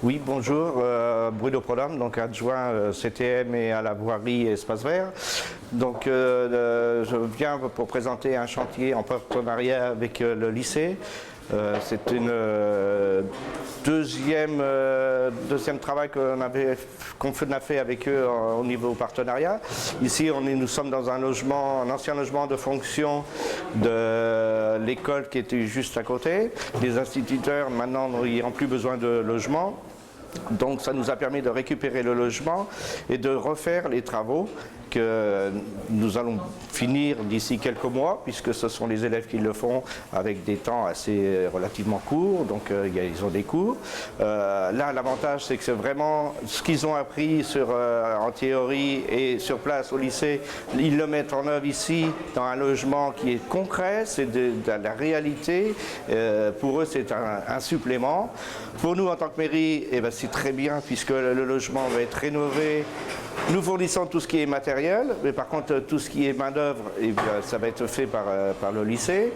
Oui, bonjour, Bruno Prodhomme, donc adjoint CTM et à la voirie et espace vert. Donc je viens pour présenter un chantier en partenariat avec le lycée. C'est une deuxième travail qu'on a fait avec eux au niveau partenariat. Ici, nous sommes dans un ancien logement de fonction de l'école qui était juste à côté. Les instituteurs maintenant n'ont plus besoin de logement. Donc ça nous a permis de récupérer le logement et de refaire les travaux que nous allons finir d'ici quelques mois, puisque ce sont les élèves qui le font avec des temps assez relativement courts, donc ils ont des cours. Là, l'avantage, c'est que c'est vraiment ce qu'ils ont appris en théorie et sur place au lycée, ils le mettent en œuvre ici dans un logement qui est concret, c'est de la réalité. Pour eux, c'est un supplément. Pour nous, en tant que mairie, eh ben, c'est très bien, puisque le logement va être rénové. Nous fournissons tout ce qui est matériel, mais par contre tout ce qui est main-d'œuvre, eh bien, ça va être fait par le lycée.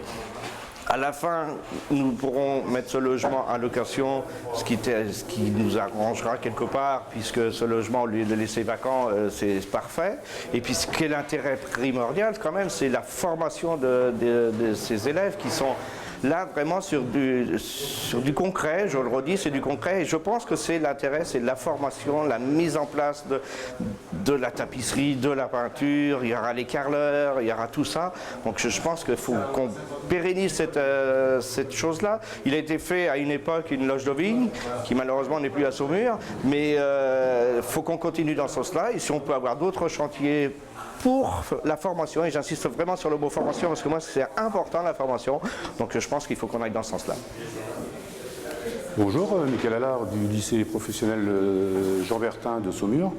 À la fin, nous pourrons mettre ce logement à location, ce qui nous arrangera quelque part, puisque ce logement, au lieu de le laisser vacant, c'est parfait. Et puis ce qui est l'intérêt primordial quand même, c'est la formation de ces élèves qui sont là vraiment sur du concret, je le redis, c'est du concret, et je pense que c'est l'intérêt, c'est la formation, la mise en place de la tapisserie, de la peinture, il y aura les carreleurs, il y aura tout ça. Donc je pense qu'il faut qu'on pérennise cette chose-là. Il a été fait à une époque une loge de vigne, qui malheureusement n'est plus à Saumur, mais il faut qu'on continue dans ce sens-là, et si on peut avoir d'autres chantiers pour la formation, et j'insiste vraiment sur le mot formation parce que moi c'est important la formation, donc je pense qu'il faut qu'on aille dans ce sens-là. Bonjour, Michael Allard du lycée professionnel Jean Bertin de Saumur,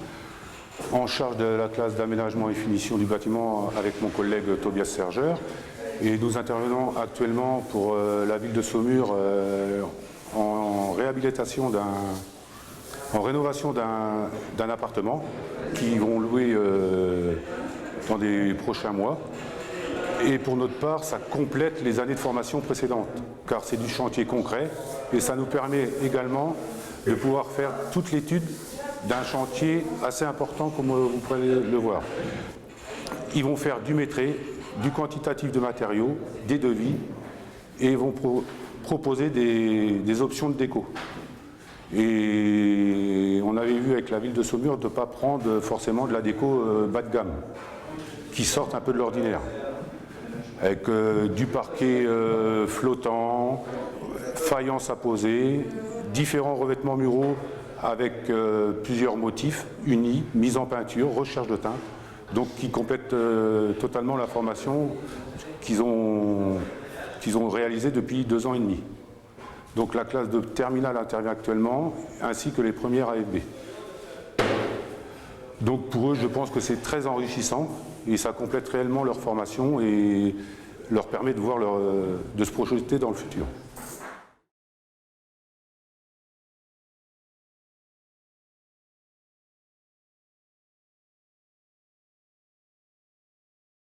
en charge de la classe d'aménagement et finition du bâtiment avec mon collègue Tobias Sergeur, et nous intervenons actuellement pour la ville de Saumur en rénovation d'un appartement qui vont louer dans les prochains mois. Et pour notre part, ça complète les années de formation précédentes, car c'est du chantier concret et ça nous permet également de pouvoir faire toute l'étude d'un chantier assez important comme vous pouvez le voir. Ils vont faire du métré, du quantitatif de matériaux, des devis et vont proposer des options de déco. Et on avait vu avec la ville de Saumur de ne pas prendre forcément de la déco bas de gamme, qui sortent un peu de l'ordinaire, avec du parquet flottant, faïence à poser, différents revêtements muraux avec plusieurs motifs unis, mise en peinture, recherche de teinte, donc qui complètent totalement la formation qu'ils ont réalisée depuis 2 ans et demi. Donc la classe de terminale intervient actuellement, ainsi que les premières AFB. Donc pour eux, je pense que c'est très enrichissant et ça complète réellement leur formation et leur permet de se projeter dans le futur.